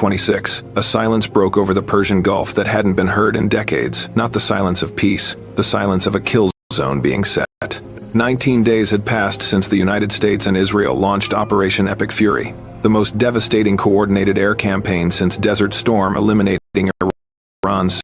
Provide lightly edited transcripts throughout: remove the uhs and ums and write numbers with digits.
1926, a silence broke over the Persian Gulf that hadn't been heard in decades. Not the silence of peace, the silence of a kill zone being set. 19 days had passed since the United States and Israel launched Operation Epic Fury, the most devastating coordinated air campaign since Desert Storm, eliminating Iran's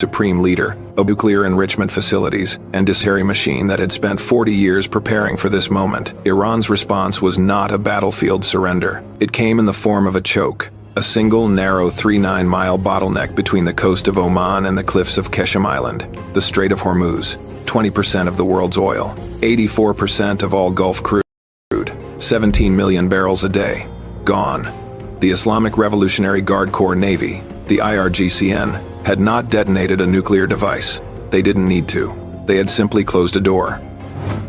supreme leader, of nuclear enrichment facilities, and military machine that had spent 40 years preparing for this moment. Iran's response was not a battlefield surrender. It came in the form of a choke, a single narrow 39-mile bottleneck between the coast of Oman and the cliffs of Keshem Island, the Strait of Hormuz, 20% of the world's oil, 84% of all Gulf crude, 17 million barrels a day, gone. The Islamic Revolutionary Guard Corps Navy, the IRGCN, had not detonated a nuclear device. They didn't need to. They had simply closed a door.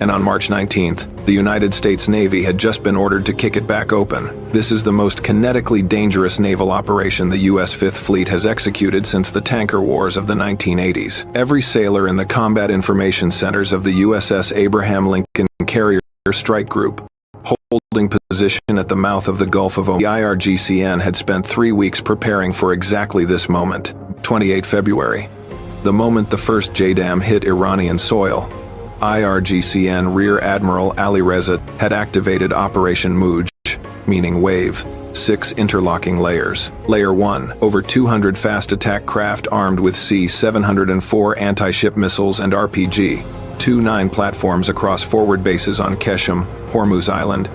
And on March 19th, the United States Navy had just been ordered to kick it back open. This is the most kinetically dangerous naval operation the U.S. Fifth Fleet has executed since the tanker wars of the 1980s. Every sailor in the combat information centers of the USS Abraham Lincoln Carrier Strike Group, holding position at the mouth of the Gulf of Oman. The IRGCN had spent 3 weeks preparing for exactly this moment. 28 February, the moment the first JDAM hit Iranian soil, IRGCN Rear Admiral Ali Reza had activated Operation Mouj, meaning wave, 6 interlocking layers. Layer 1, over 200 fast attack craft armed with C-704 anti-ship missiles and RPG, 2 9 platforms across forward bases on Keshem, Hormuz Island,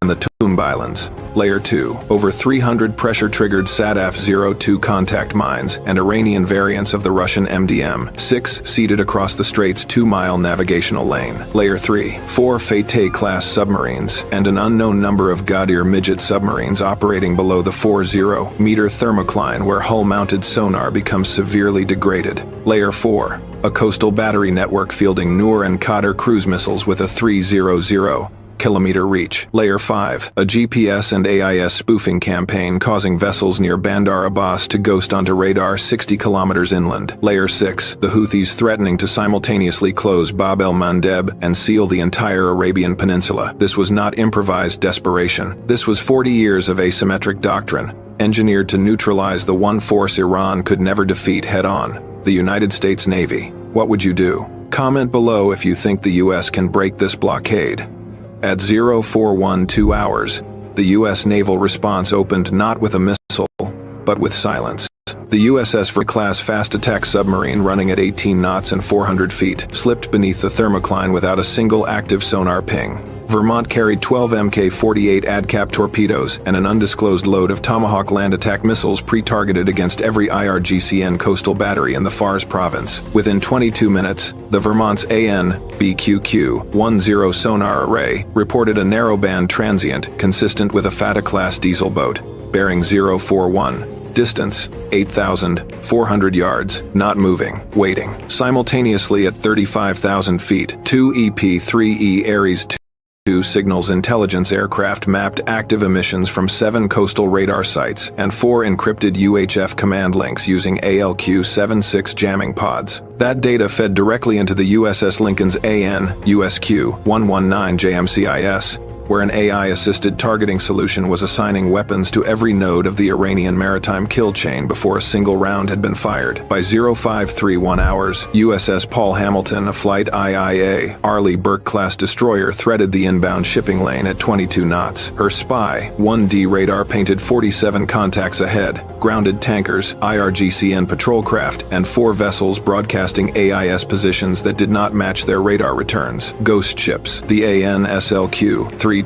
and the Tumb Islands. Layer 2, over 300 pressure-triggered Sadaf-02 contact mines and Iranian variants of the Russian MDM, 6 seated across the Strait's 2-mile navigational lane. Layer 3, 4 Fateh-class submarines and an unknown number of Ghadir midget submarines operating below the 40-meter thermocline where hull-mounted sonar becomes severely degraded. Layer 4, a coastal battery network fielding Noor and Qadr cruise missiles with a 300-kilometer reach. Layer 5, a GPS and AIS spoofing campaign causing vessels near Bandar Abbas to ghost onto radar 60 kilometers inland. Layer 6, the Houthis threatening to simultaneously close Bab el-Mandeb and seal the entire Arabian Peninsula. This was not improvised desperation. This was 40 years of asymmetric doctrine, engineered to neutralize the one force Iran could never defeat head-on, the United States Navy. What would you do? Comment below if you think the US can break this blockade. At 0412 hours, the U.S. naval response opened not with a missile, but with silence. The USS Veracruz-class fast attack submarine running at 18 knots and 400 feet slipped beneath the thermocline without a single active sonar ping. Vermont carried 12 Mk-48 ADCAP torpedoes and an undisclosed load of Tomahawk land attack missiles pre-targeted against every IRGCN coastal battery in the Fars province. Within 22 minutes, the Vermont's AN/BQQ-10 sonar array reported a narrowband transient consistent with a Fateh-class diesel boat, bearing 041. Distance, 8,400 yards, not moving, waiting. Simultaneously at 35,000 feet, 2 EP-3E Ares 2 signals intelligence aircraft mapped active emissions from 7 coastal radar sites and 4 encrypted UHF command links using ALQ-76 jamming pods. That data fed directly into the USS Lincoln's AN/USQ-119 JMCIS, where an AI-assisted targeting solution was assigning weapons to every node of the Iranian maritime kill chain before a single round had been fired. By 0531 hours, USS Paul Hamilton, a Flight IIA Arleigh Burke-class destroyer, threaded the inbound shipping lane at 22 knots. Her Spy 1D radar painted 47 contacts ahead, grounded tankers, IRGCN patrol craft, and 4 vessels broadcasting AIS positions that did not match their radar returns. Ghost ships. The AN/SLQ-32V3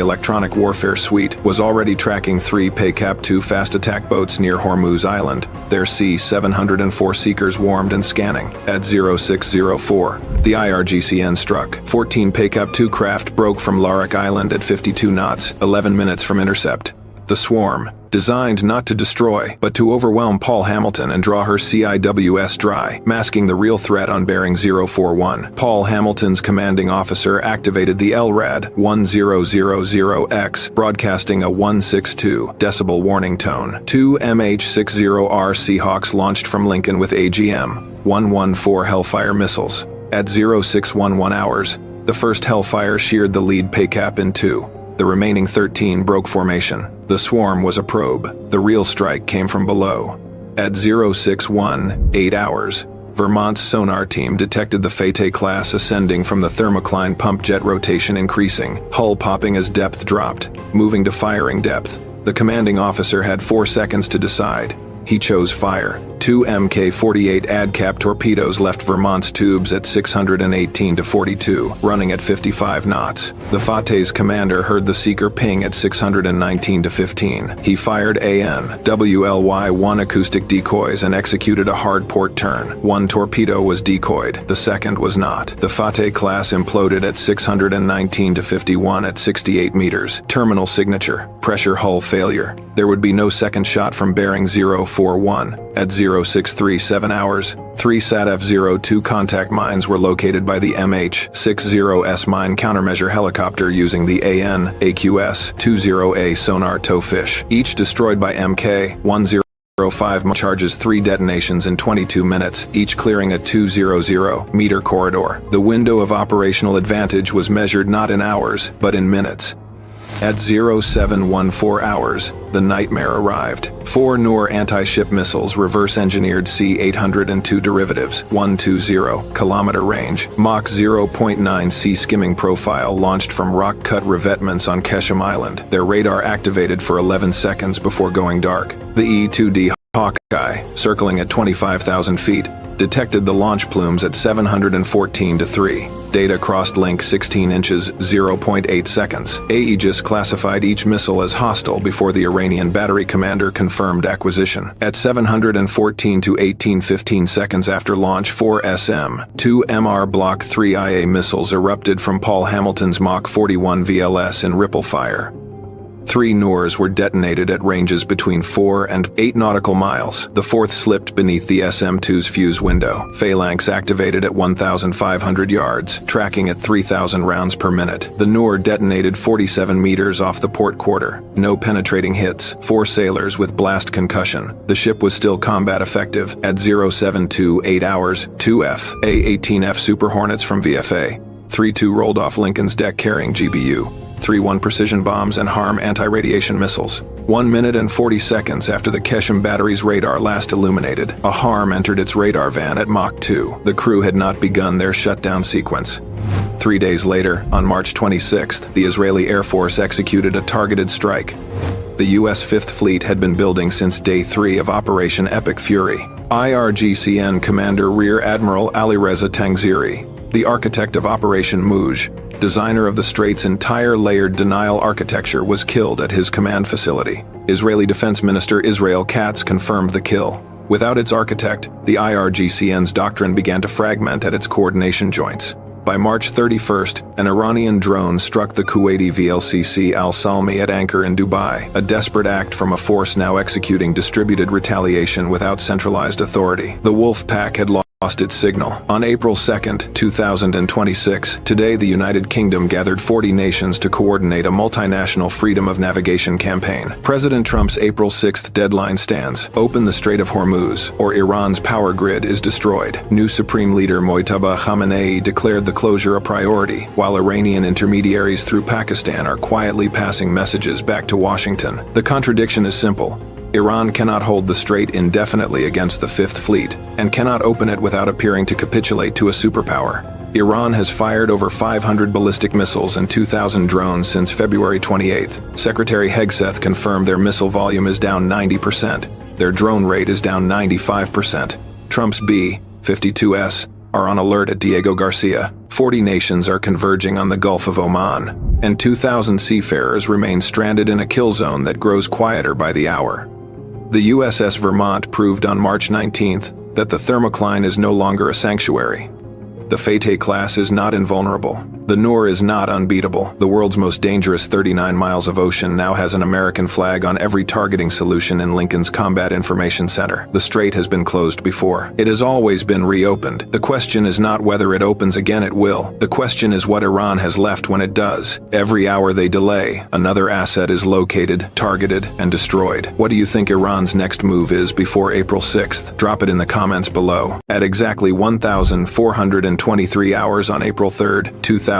electronic warfare suite was already tracking 3 PACAP-2 fast attack boats near Hormuz Island, their C-704 seekers warmed and scanning. At 0604, the IRGCN struck. 14 PACAP-2 craft broke from Larak Island at 52 knots, 11 minutes from intercept. The swarm, designed not to destroy, but to overwhelm Paul Hamilton and draw her CIWS dry, masking the real threat on bearing 041. Paul Hamilton's commanding officer activated the LRAD 1000X, broadcasting a 162 decibel warning tone. 2 MH-60R Seahawks launched from Lincoln with AGM-114 Hellfire missiles. At 0611 hours, the first Hellfire sheared the lead PACAP in two. The remaining 13 broke formation. The swarm was a probe. The real strike came from below. At 0618 hours, Vermont's sonar team detected the Fate-class ascending from the thermocline pump jet rotation increasing, hull popping as depth dropped, moving to firing depth. The commanding officer had 4 seconds to decide. He chose fire. 2 Mk-48 ADCAP torpedoes left Vermont's tubes at 618 to 42, running at 55 knots. The Fate's commander heard the seeker ping at 619 to 15. He fired AN/WLY-1 acoustic decoys and executed a hard port turn. 1 torpedo was decoyed, the second was not. The Fate class imploded at 619 to 51 at 68 meters. Terminal signature, pressure hull failure. There would be no second shot from bearing 041. At 0637 hours, 3 SATF-02 contact mines were located by the MH-60S mine countermeasure helicopter using the AN/AQS-20A sonar towfish, each destroyed by Mk-105 charges 3 detonations in 22 minutes, each clearing a 200-meter corridor. The window of operational advantage was measured not in hours, but in minutes. At 0714 hours, the nightmare arrived. 4 Noor anti-ship missiles, reverse-engineered C-802 derivatives, 120-kilometer range, Mach 0.9 sea skimming profile, launched from rock-cut revetments on Ketchum Island. Their radar activated for 11 seconds before going dark. The E-2D Hawkeye, circling at 25,000 feet, detected the launch plumes at 714 to 3. Data crossed link 16 inches, 0.8 seconds. Aegis classified each missile as hostile before the Iranian battery commander confirmed acquisition. At 714 to 18:15 seconds after launch, 4 SM-2 MR Block 3 IA missiles erupted from Paul Hamilton's Mach 41 VLS in ripple fire. 3 Noors were detonated at ranges between 4 and 8 nautical miles. The 4th slipped beneath the SM-2's fuse window. Phalanx activated at 1,500 yards, tracking at 3,000 rounds per minute. The Noor detonated 47 meters off the port quarter. No penetrating hits. 4 sailors with blast concussion. The ship was still combat effective. At 0728 hours, 2 F/A-18F Super Hornets from VFA. 3-2 rolled off Lincoln's deck carrying GBU. 3-1 precision bombs and HARM anti-radiation missiles. 1 minute and 40 seconds after the Ketchum battery's radar last illuminated, a HARM entered its radar van at Mach 2. The crew had not begun their shutdown sequence. 3 days later, on March 26th, the Israeli Air Force executed a targeted strike. The U.S. Fifth Fleet had been building since Day 3 of Operation Epic Fury. IRGCN Commander Rear Admiral Alireza Tangziri, the architect of Operation Mouj, designer of the Strait's entire layered denial architecture, was killed at his command facility. Israeli Defense Minister Israel Katz confirmed the kill. Without its architect, the IRGCN's doctrine began to fragment at its coordination joints. By March 31st, an Iranian drone struck the Kuwaiti VLCC Al Salmi at anchor in Dubai, a desperate act from a force now executing distributed retaliation without centralized authority. The Wolf Pack had lost its signal. On April 2, 2026, today the United Kingdom gathered 40 nations to coordinate a multinational freedom of navigation campaign. President Trump's April 6 deadline stands: open the Strait of Hormuz, or Iran's power grid is destroyed. New Supreme Leader Mojtaba Khamenei declared the closure a priority, while Iranian intermediaries through Pakistan are quietly passing messages back to Washington. The contradiction is simple. Iran cannot hold the strait indefinitely against the Fifth Fleet, and cannot open it without appearing to capitulate to a superpower. Iran has fired over 500 ballistic missiles and 2,000 drones since February 28. Secretary Hegseth confirmed their missile volume is down 90%. Their drone rate is down 95%. Trump's B-52s are on alert at Diego Garcia. 40 nations are converging on the Gulf of Oman, and 2,000 seafarers remain stranded in a kill zone that grows quieter by the hour. The USS Vermont proved on March 19th that the thermocline is no longer a sanctuary. The Fate class is not invulnerable. The Noor is not unbeatable. The world's most dangerous 39 miles of ocean now has an American flag on every targeting solution in Lincoln's Combat Information Center. The strait has been closed before. It has always been reopened. The question is not whether it opens again, it will. The question is what Iran has left when it does. Every hour they delay, another asset is located, targeted, and destroyed. What do you think Iran's next move is before April 6th? Drop it in the comments below. At exactly 1,423 hours on April 3rd, 2026,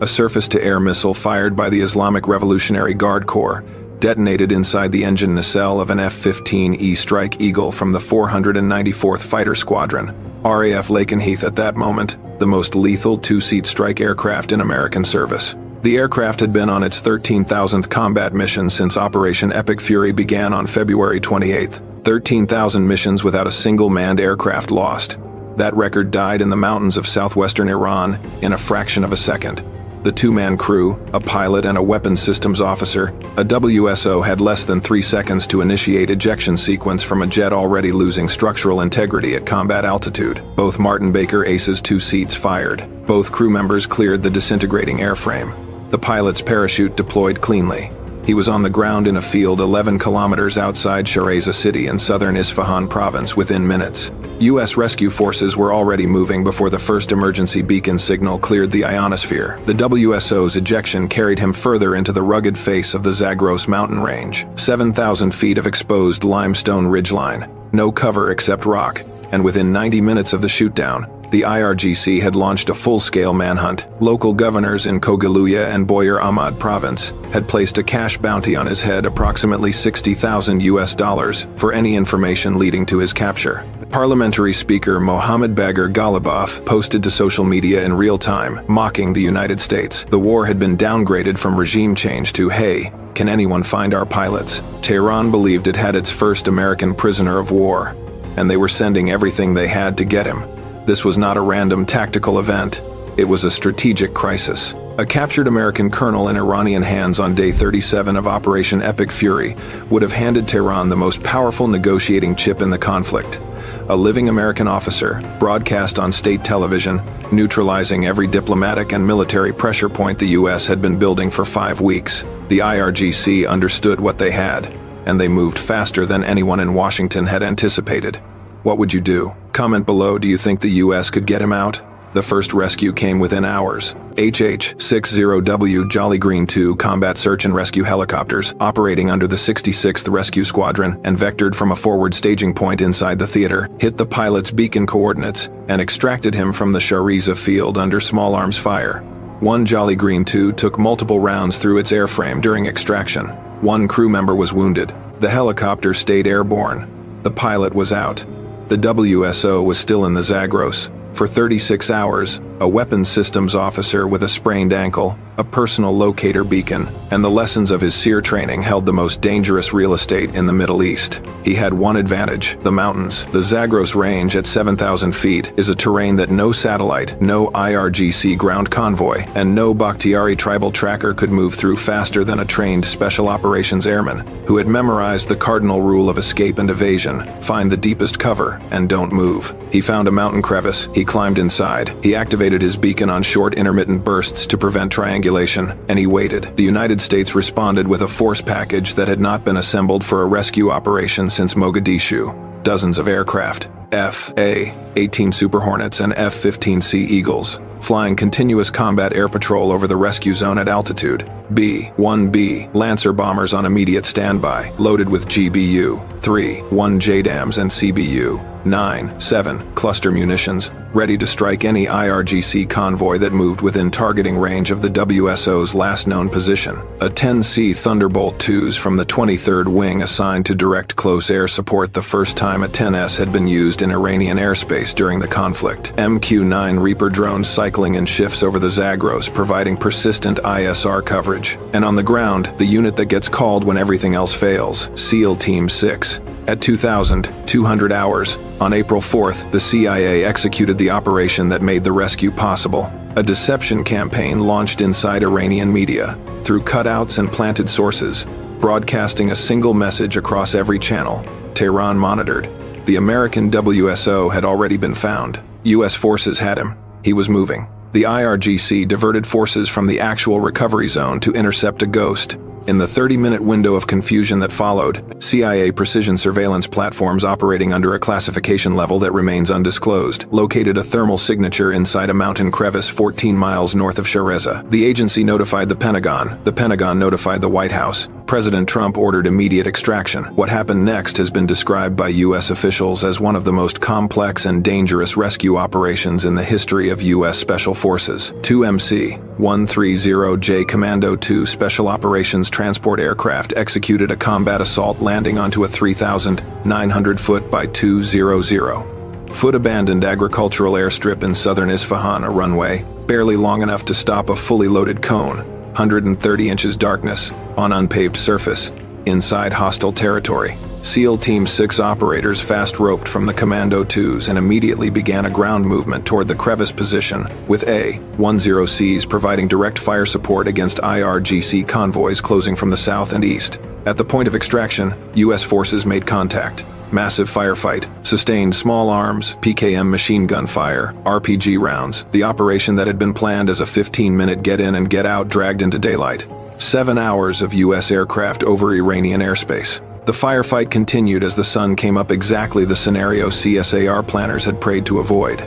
A surface-to-air missile fired by the Islamic Revolutionary Guard Corps detonated inside the engine nacelle of an F-15E Strike Eagle from the 494th Fighter Squadron, RAF Lakenheath at that moment, the most lethal two-seat strike aircraft in American service. The aircraft had been on its 13,000th combat mission since Operation Epic Fury began on February 28th. 13,000 missions without a single manned aircraft lost. That record died in the mountains of southwestern Iran in a fraction of a second. The two-man crew, a pilot and a weapons systems officer, a WSO had less than 3 seconds to initiate ejection sequence from a jet already losing structural integrity at combat altitude. Both Martin Baker Ace's 2 seats fired. Both crew members cleared the disintegrating airframe. The pilot's parachute deployed cleanly. He was on the ground in a field 11 kilometers outside Shareza city in southern Isfahan province within minutes. U.S. rescue forces were already moving before the first emergency beacon signal cleared the ionosphere. The WSO's ejection carried him further into the rugged face of the Zagros mountain range. 7,000 feet of exposed limestone ridgeline, no cover except rock, and within 90 minutes of the shootdown, the IRGC had launched a full-scale manhunt. Local governors in Kogaluya and Boyar Ahmad province had placed a cash bounty on his head, approximately $60,000 for any information leading to his capture. Parliamentary Speaker Mohammed Bagher Ghalibaf posted to social media in real time, mocking the United States. The war had been downgraded from regime change to, "Hey, can anyone find our pilots?" Tehran believed it had its first American prisoner of war, and they were sending everything they had to get him. This was not a random tactical event. It was a strategic crisis. A captured American colonel in Iranian hands on day 37 of Operation Epic Fury would have handed Tehran the most powerful negotiating chip in the conflict. A living American officer, broadcast on state television, neutralizing every diplomatic and military pressure point the U.S. had been building for 5 weeks. The IRGC understood what they had, and they moved faster than anyone in Washington had anticipated. What would you do? Comment below, do you think the U.S. could get him out? The first rescue came within hours. HH-60W Jolly Green II combat search and rescue helicopters, operating under the 66th Rescue Squadron and vectored from a forward staging point inside the theater, hit the pilot's beacon coordinates and extracted him from the Shareza field under small arms fire. One Jolly Green II took multiple rounds through its airframe during extraction. One crew member was wounded. The helicopter stayed airborne. The pilot was out. The WSO was still in the Zagros. For 36 hours, a weapons systems officer with a sprained ankle, a personal locator beacon, and the lessons of his SEER training held the most dangerous real estate in the Middle East. He had one advantage: the mountains. The Zagros Range at 7,000 feet is a terrain that no satellite, no IRGC ground convoy, and no Bakhtiari tribal tracker could move through faster than a trained special operations airman who had memorized the cardinal rule of escape and evasion: find the deepest cover and don't move. He found a mountain crevice. He climbed inside. He activated his beacon on short intermittent bursts to prevent triangulation, and he waited. The United States responded with a force package that had not been assembled for a rescue operation since Mogadishu. Dozens of aircraft, F/A-18 Super Hornets and F-15C Eagles, flying continuous combat air patrol over the rescue zone at altitude. B-1B Lancer bombers on immediate standby, loaded with GBU-3, 1 JDAMs and CBU-9-7 cluster munitions, ready to strike any IRGC convoy that moved within targeting range of the WSO's last known position. A 10C Thunderbolt IIs from the 23rd Wing assigned to direct close air support, the first time a 10S had been used in Iranian airspace during the conflict. MQ-9 Reaper drones cycling in shifts over the Zagros, providing persistent ISR coverage. And on the ground, the unit that gets called when everything else fails, SEAL Team 6. At 2,200 hours, on April 4th, the CIA executed the operation that made the rescue possible. A deception campaign launched inside Iranian media, through cutouts and planted sources, broadcasting a single message across every channel. Tehran monitored. The American WSO had already been found. U.S. forces had him. He was moving. The IRGC diverted forces from the actual recovery zone to intercept a ghost. In the 30-minute window of confusion that followed, CIA precision surveillance platforms operating under a classification level that remains undisclosed located a thermal signature inside a mountain crevice 14 miles north of Shareza. The agency notified the Pentagon. The Pentagon notified the White House. President Trump ordered immediate extraction. What happened next has been described by U.S. officials as one of the most complex and dangerous rescue operations in the history of U.S. Special Forces. 2MC-130J Commando 2 Special Operations Transport Aircraft executed a combat assault landing onto a 3,900-foot by 200-foot abandoned agricultural airstrip in southern Isfahan, a runway barely long enough to stop a fully loaded cone, 130 inches darkness, on unpaved surface, inside hostile territory. SEAL Team 6 operators fast-roped from the Commando 2s and immediately began a ground movement toward the crevice position, with A-10Cs providing direct fire support against IRGC convoys closing from the south and east. At the point of extraction, U.S. forces made contact. Massive firefight, sustained small arms, PKM machine gun fire, RPG rounds. The operation that had been planned as a 15-minute get-in and get-out dragged into daylight. 7 hours of U.S. aircraft over Iranian airspace. The firefight continued as the sun came up, exactly the scenario CSAR planners had prayed to avoid.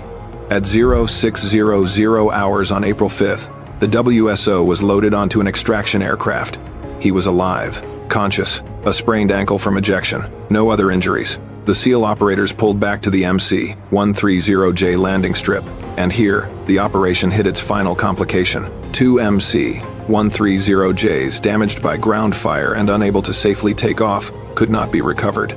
At 0600 hours on April 5th, the WSO was loaded onto an extraction aircraft. He was alive, conscious, a sprained ankle from ejection, no other injuries. The SEAL operators pulled back to the MC-130J landing strip, and here, the operation hit its final complication. 2 MC-130Js, damaged by ground fire and unable to safely take off, could not be recovered.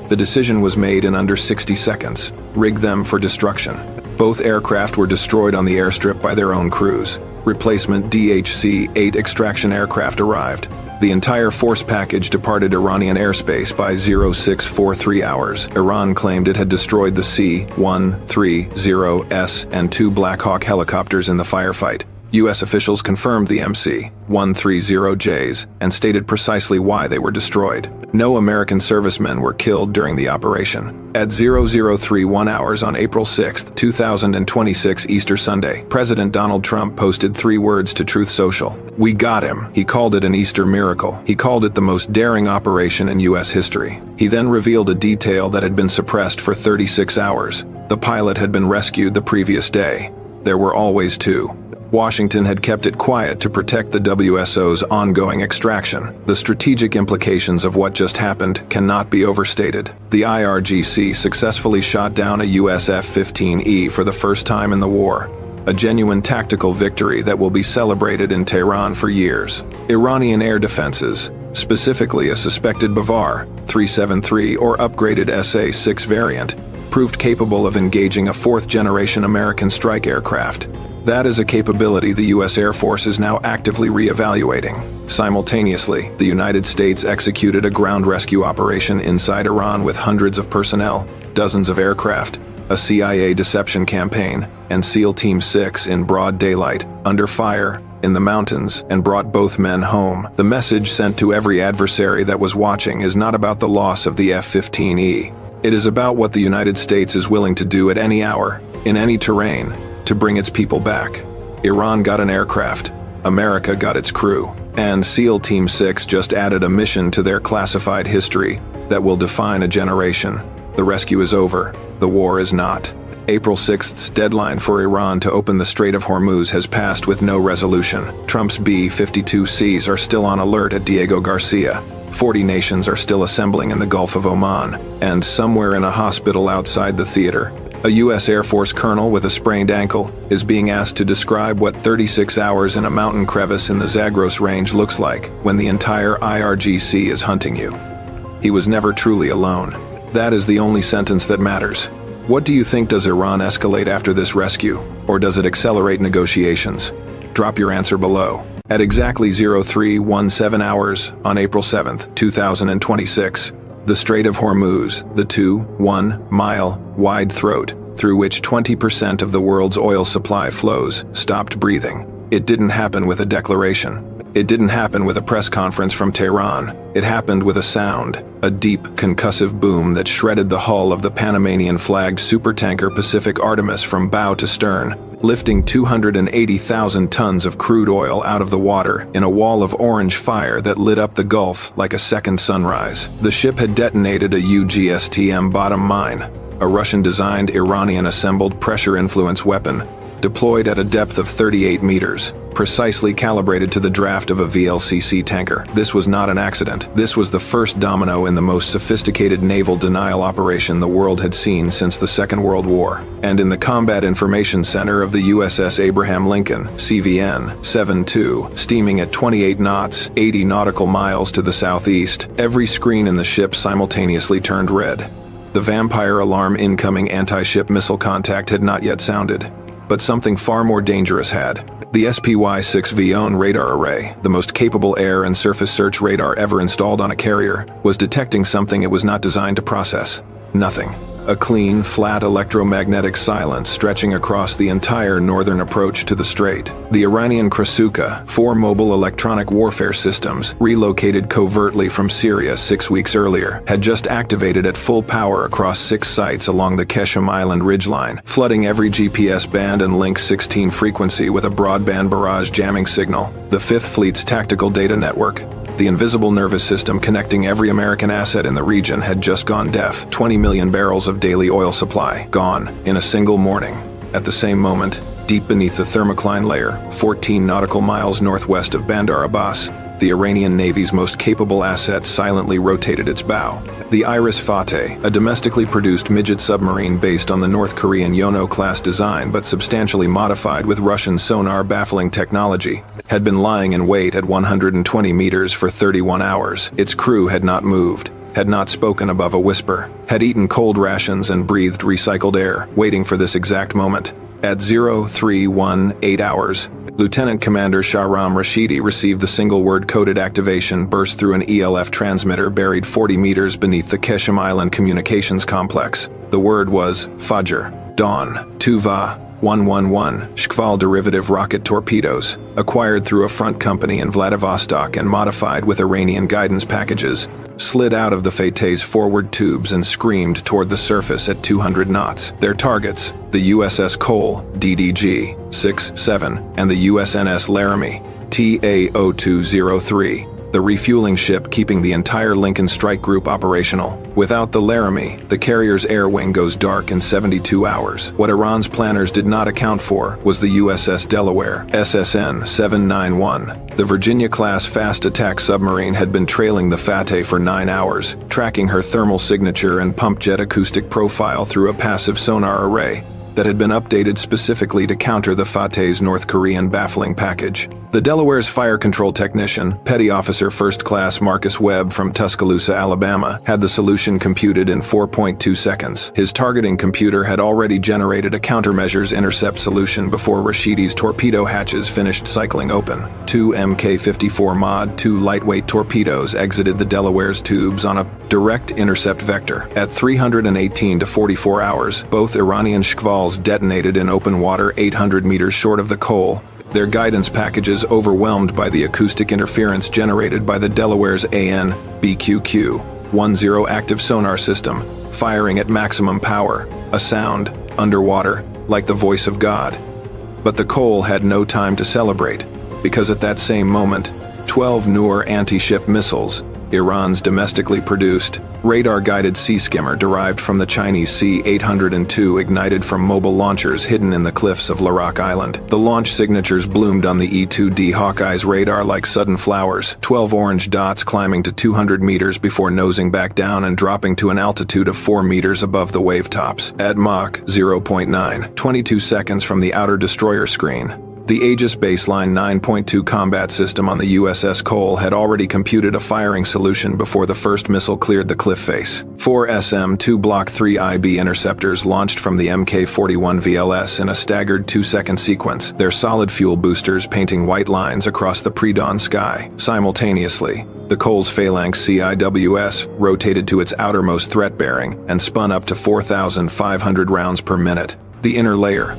The decision was made in under 60 seconds. Rig them for destruction. Both aircraft were destroyed on the airstrip by their own crews. Replacement DHC-8 extraction aircraft arrived. The entire force package departed Iranian airspace by 0643 hours. Iran claimed it had destroyed the C-130S and 2 Black Hawk helicopters in the firefight. U.S. officials confirmed the MC-130Js and stated precisely why they were destroyed. No American servicemen were killed during the operation. At 0031 hours on April 6, 2026 Easter Sunday, President Donald Trump posted 3 words to Truth Social. "We got him." He called it an Easter miracle. He called it the most daring operation in U.S. history. He then revealed a detail that had been suppressed for 36 hours. The pilot had been rescued the previous day. There were always 2. Washington had kept it quiet to protect the WSO's ongoing extraction. The strategic implications of what just happened cannot be overstated. The IRGC successfully shot down a US F-15E for the first time in the war. A genuine tactical victory that will be celebrated in Tehran for years. Iranian air defenses, specifically a suspected Bavar 373 or upgraded SA-6 variant, proved capable of engaging a 4th-generation American strike aircraft. That is a capability the U.S. Air Force is now actively re-evaluating. Simultaneously, the United States executed a ground rescue operation inside Iran with hundreds of personnel, dozens of aircraft, a CIA deception campaign, and SEAL Team 6 in broad daylight, under fire, in the mountains, and brought both men home. The message sent to every adversary that was watching is not about the loss of the F-15E. It is about what the United States is willing to do at any hour, in any terrain, to bring its people back. Iran got an aircraft, America got its crew, and SEAL Team 6 just added a mission to their classified history that will define a generation. The rescue is over, the war is not. April 6th's deadline for Iran to open the Strait of Hormuz has passed with no resolution. Trump's B-52Cs are still on alert at Diego Garcia. 40 nations are still assembling in the Gulf of Oman, and somewhere in a hospital outside the theater, a U.S. Air Force colonel with a sprained ankle is being asked to describe what 36 hours in a mountain crevice in the Zagros Range looks like when the entire IRGC is hunting you. He was never truly alone. That is the only sentence that matters. What do you think? Does Iran escalate after this rescue, or does it accelerate negotiations? Drop your answer below. At exactly 0317 hours on April 7th, 2026, the Strait of Hormuz, the 1-mile wide throat through which 20% of the world's oil supply flows, stopped breathing. It didn't happen with a declaration. It didn't happen with a press conference from Tehran. It happened with a sound, a deep, concussive boom that shredded the hull of the Panamanian-flagged supertanker Pacific Artemis from bow to stern, lifting 280,000 tons of crude oil out of the water in a wall of orange fire that lit up the Gulf like a second sunrise. The ship had detonated a UGSTM bottom mine, a Russian-designed, Iranian-assembled pressure-influence weapon, deployed at a depth of 38 meters. precisely calibrated to the draft of a VLCC tanker. This was not an accident. This was the first domino in the most sophisticated naval denial operation the world had seen since the Second World War. And in the Combat Information Center of the USS Abraham Lincoln, CVN 72, steaming at 28 knots, 80 nautical miles to the southeast, every screen in the ship simultaneously turned red. The Vampire alarm incoming anti-ship missile contact had not yet sounded. But something far more dangerous had. The SPY-6 Vion radar array, the most capable air and surface search radar ever installed on a carrier, was detecting something it was not designed to process. Nothing. A clean, flat electromagnetic silence stretching across the entire northern approach to the strait. The Iranian Krasuka, 4 mobile electronic warfare systems, relocated covertly from Syria 6 weeks earlier, had just activated at full power across 6 sites along the Keshem Island ridgeline, flooding every GPS band and Link 16 frequency with a broadband barrage jamming signal. The Fifth Fleet's tactical data network, the invisible nervous system connecting every American asset in the region, had just gone deaf. 20 million barrels of daily oil supply, gone, in a single morning. At the same moment, deep beneath the thermocline layer, 14 nautical miles northwest of Bandar Abbas, the Iranian Navy's most capable asset silently rotated its bow. The Iris Fateh, a domestically produced midget submarine based on the North Korean Yono-class design but substantially modified with Russian sonar-baffling technology, had been lying in wait at 120 meters for 31 hours. Its crew had not moved, had not spoken above a whisper, had eaten cold rations and breathed recycled air, waiting for this exact moment. At 0318 hours, Lieutenant Commander Shahram Rashidi received the single-word coded activation burst through an ELF transmitter buried 40 meters beneath the Keshem Island communications complex. The word was Fajr, dawn, Tuva, 111, Shkval derivative rocket torpedoes, acquired through a front company in Vladivostok and modified with Iranian guidance packages, slid out of the Fateh's forward tubes and screamed toward the surface at 200 knots. Their targets, the USS Cole, DDG-67, and the USNS Laramie, TA-0203, the refueling ship keeping the entire Lincoln Strike Group operational. Without the Laramie, the carrier's air wing goes dark in 72 hours. What Iran's planners did not account for was the USS Delaware, SSN-791. The Virginia-class fast attack submarine had been trailing the Fateh for 9 hours, tracking her thermal signature and pump jet acoustic profile through a passive sonar array that had been updated specifically to counter the Fateh's North Korean baffling package. The Delaware's fire control technician, Petty Officer First Class Marcus Webb from Tuscaloosa, Alabama, had the solution computed in 4.2 seconds. His targeting computer had already generated a countermeasures intercept solution before Rashidi's torpedo hatches finished cycling open. 2 Mk-54 Mod 2 lightweight torpedoes exited the Delaware's tubes on a direct intercept vector. At 318 to 44 hours, both Iranian Shkvals detonated in open water 800 meters short of the Cole, their guidance packages overwhelmed by the acoustic interference generated by the Delaware's AN/BQQ-10 active sonar system, firing at maximum power, a sound, underwater, like the voice of God. But the Cole had no time to celebrate, because at that same moment, 12 Noor anti-ship missiles, Iran's domestically produced, radar-guided sea skimmer derived from the Chinese C-802 ignited from mobile launchers hidden in the cliffs of Larak Island. The launch signatures bloomed on the E-2D Hawkeye's radar like sudden flowers, 12 orange dots climbing to 200 meters before nosing back down and dropping to an altitude of 4 meters above the wave tops. At Mach 0.9, 22 seconds from the outer destroyer screen, the Aegis Baseline 9.2 combat system on the USS Cole had already computed a firing solution before the first missile cleared the cliff face. 4 SM-2 Block 3 IB interceptors launched from the Mk-41 VLS in a staggered 2-second sequence, their solid fuel boosters painting white lines across the pre-dawn sky. Simultaneously, the Cole's Phalanx CIWS rotated to its outermost threat bearing and spun up to 4,500 rounds per minute. The inner layer.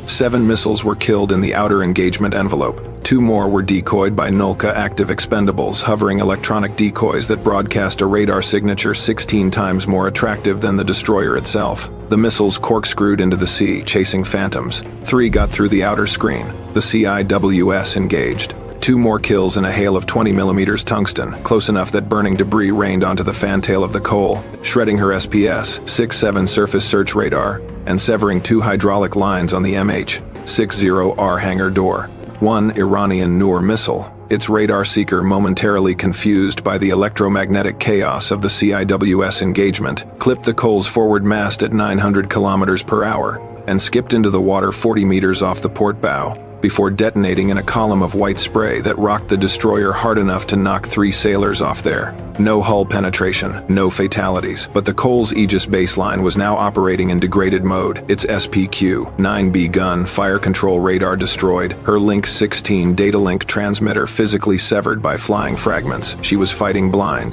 7 missiles were killed in the outer engagement envelope. 2 more were decoyed by Nulka active expendables, hovering electronic decoys that broadcast a radar signature 16 times more attractive than the destroyer itself. The missiles corkscrewed into the sea, chasing phantoms. 3 got through the outer screen. The CIWS engaged. 2 more kills in a hail of 20mm tungsten, close enough that burning debris rained onto the fantail of the Cole, shredding her SPS-67 surface search radar, and severing 2 hydraulic lines on the MH-60R hangar door. One Iranian Noor missile, its radar seeker momentarily confused by the electromagnetic chaos of the CIWS engagement, clipped the Cole's forward mast at 900 kilometers per hour and skipped into the water 40 meters off the port bow, before detonating in a column of white spray that rocked the destroyer hard enough to knock 3 sailors off there. No hull penetration, no fatalities, but the Cole's Aegis baseline was now operating in degraded mode, its SPQ-9B gun fire control radar destroyed, her Link 16 data link transmitter physically severed by flying fragments. She was fighting blind.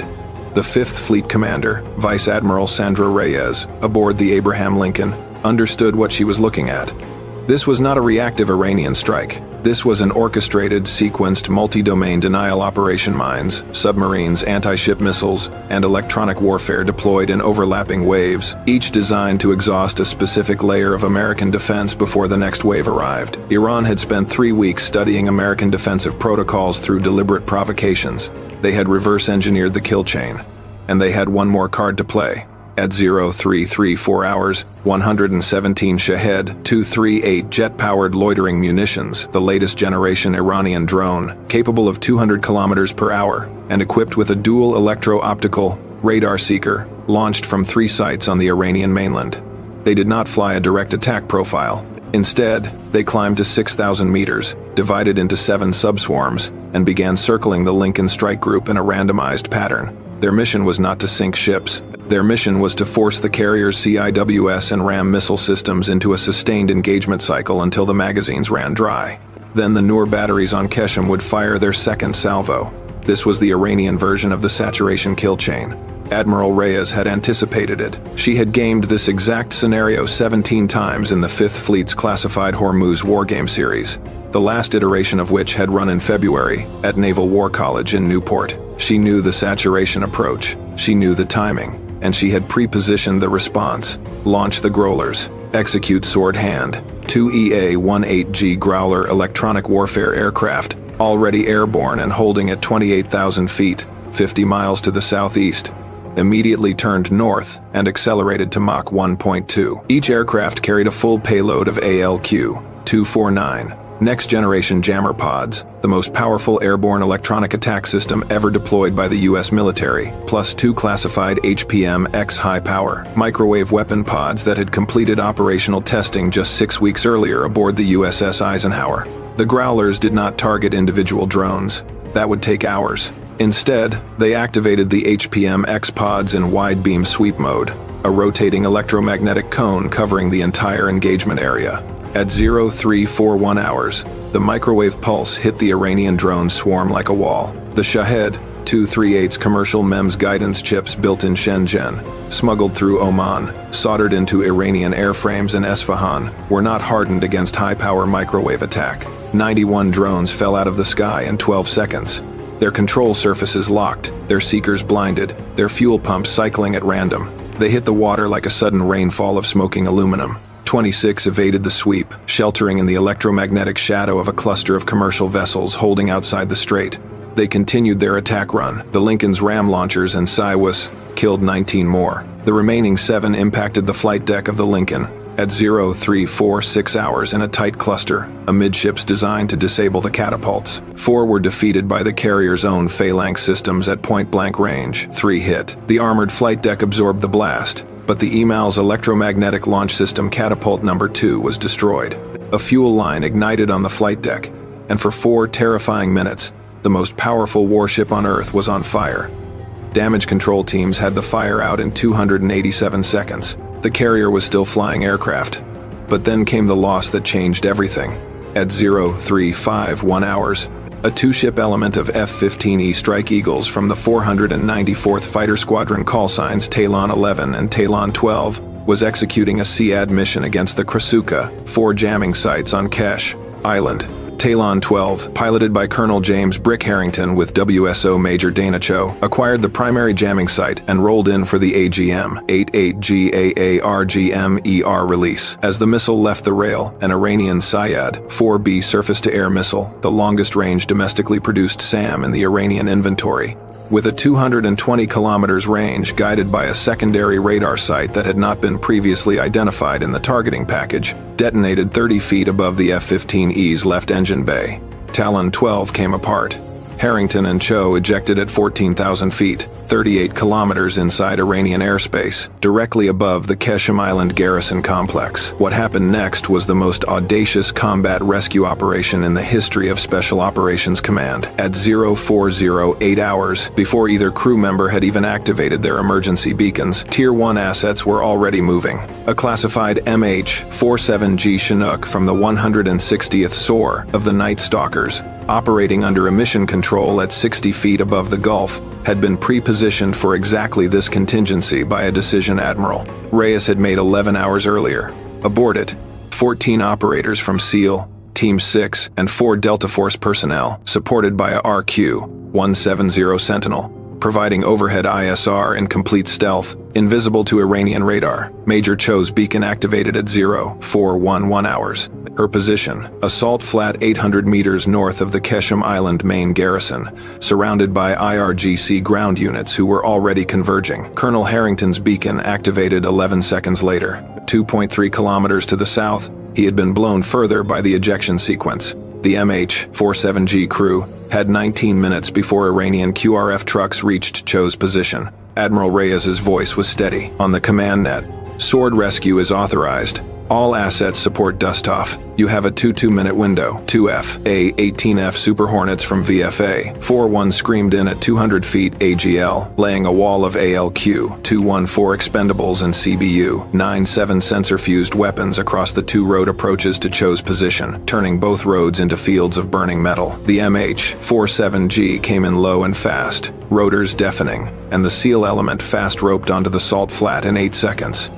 The 5th Fleet Commander, Vice Admiral Sandra Reyes, aboard the Abraham Lincoln, understood what she was looking at. This was not a reactive Iranian strike. This was an orchestrated, sequenced, multi-domain denial operation. Mines, submarines, anti-ship missiles, and electronic warfare deployed in overlapping waves, each designed to exhaust a specific layer of American defense before the next wave arrived. Iran had spent 3 weeks studying American defensive protocols through deliberate provocations. They had reverse-engineered the kill chain. And they had one more card to play. At 0334 hours, 117 Shahed 238 jet-powered loitering munitions, the latest generation Iranian drone, capable of 200 kilometers per hour, and equipped with a dual electro-optical radar seeker, launched from 3 sites on the Iranian mainland. They did not fly a direct attack profile. Instead, they climbed to 6,000 meters, divided into 7 subswarms, and began circling the Lincoln strike group in a randomized pattern. Their mission was not to sink ships. Their mission was to force the carrier's CIWS and RAM missile systems into a sustained engagement cycle until the magazines ran dry. Then the Noor batteries on Keshem would fire their second salvo. This was the Iranian version of the saturation kill chain. Admiral Reyes had anticipated it. She had gamed this exact scenario 17 times in the 5th Fleet's classified Hormuz wargame series, the last iteration of which had run in February at Naval War College in Newport. She knew the saturation approach. She knew the timing. And she had pre-positioned the response. Launch the Growlers. Execute Sword Hand. 2 EA-18G Growler electronic warfare aircraft, already airborne and holding at 28,000 feet, 50 miles to the southeast, immediately turned north and accelerated to Mach 1.2. Each aircraft carried a full payload of ALQ-249, next-generation jammer pods, the most powerful airborne electronic attack system ever deployed by the U.S. military, plus 2 classified HPM-X high-power microwave weapon pods that had completed operational testing just 6 weeks earlier aboard the USS Eisenhower. The Growlers did not target individual drones. That would take hours. Instead, they activated the HPM-X pods in wide-beam sweep mode, a rotating electromagnetic cone covering the entire engagement area. At 0341 hours, the microwave pulse hit the Iranian drone swarm like a wall. The Shahed 238's commercial MEMS guidance chips built in Shenzhen, smuggled through Oman, soldered into Iranian airframes in Esfahan, were not hardened against high-power microwave attack. 91 drones fell out of the sky in 12 seconds. Their control surfaces locked, their seekers blinded, their fuel pumps cycling at random. They hit the water like a sudden rainfall of smoking aluminum. 26 evaded the sweep, sheltering in the electromagnetic shadow of a cluster of commercial vessels holding outside the strait. They continued their attack run. The Lincoln's ram launchers and Siwas killed 19 more. The remaining 7 impacted the flight deck of the Lincoln at 0346 hours in a tight cluster, amidships designed to disable the catapults. 4 were defeated by the carrier's own phalanx systems at point-blank range. 3 hit. The armored flight deck absorbed the blast, but the EMAL's electromagnetic launch system catapult number 2 was destroyed. A fuel line ignited on the flight deck, and for 4 terrifying minutes, the most powerful warship on Earth was on fire. Damage control teams had the fire out in 287 seconds. The carrier was still flying aircraft. But then came the loss that changed everything. At 0351 hours, a 2-ship element of F-15E Strike Eagles from the 494th Fighter Squadron callsigns Talon 11 and Talon 12 was executing a SEAD mission against the Krasuka, 4 jamming sites on Kesh Island. Talon 12, piloted by Colonel James Brick Harrington with WSO Major Dana Cho, acquired the primary jamming site and rolled in for the AGM-88GAARGMER release. As the missile left the rail, an Iranian Syad 4B surface-to-air missile, the longest-range domestically produced SAM in the Iranian inventory, with a 220 kilometers range guided by a secondary radar site that had not been previously identified in the targeting package, detonated 30 feet above the F-15E's left engine bay. Talon 12 came apart. Harrington and Cho ejected at 14,000 feet, 38 kilometers inside Iranian airspace, directly above the Keshem Island garrison complex. What happened next was the most audacious combat rescue operation in the history of Special Operations Command. At 0408 hours, before either crew member had even activated their emergency beacons, Tier 1 assets were already moving. A classified MH-47G Chinook from the 160th SOAR of the Night Stalkers, operating under emission control at 60 feet above the Gulf, had been pre-positioned for exactly this contingency by a decision admiral. Reyes had made 11 hours earlier. Aboard it, 14 operators from SEAL, Team 6, and 4 Delta Force personnel, supported by a RQ-170 Sentinel, providing overhead ISR in complete stealth, invisible to Iranian radar. Major Cho's beacon activated at 0411 hours. Her position, a salt flat 800 meters north of the Keshem Island main garrison, surrounded by IRGC ground units who were already converging. Colonel Harrington's beacon activated 11 seconds later. 2.3 kilometers to the south, he had been blown further by the ejection sequence. The MH-47G crew had 19 minutes before Iranian QRF trucks reached Cho's position. Admiral Reyes's voice was steady. On the command net, sword rescue is authorized. All assets support dust-off. You have a 2-2-minute window. 2F, A-18F Super Hornets from VFA. 4-1 screamed in at 200 feet AGL, laying a wall of ALQ. 2-1-4 expendables and CBU. 9-7 sensor-fused weapons across the 2 road approaches to Cho's position, turning both roads into fields of burning metal. The MH-47G came in low and fast, rotors deafening, and the SEAL element fast roped onto the salt flat in 8 seconds.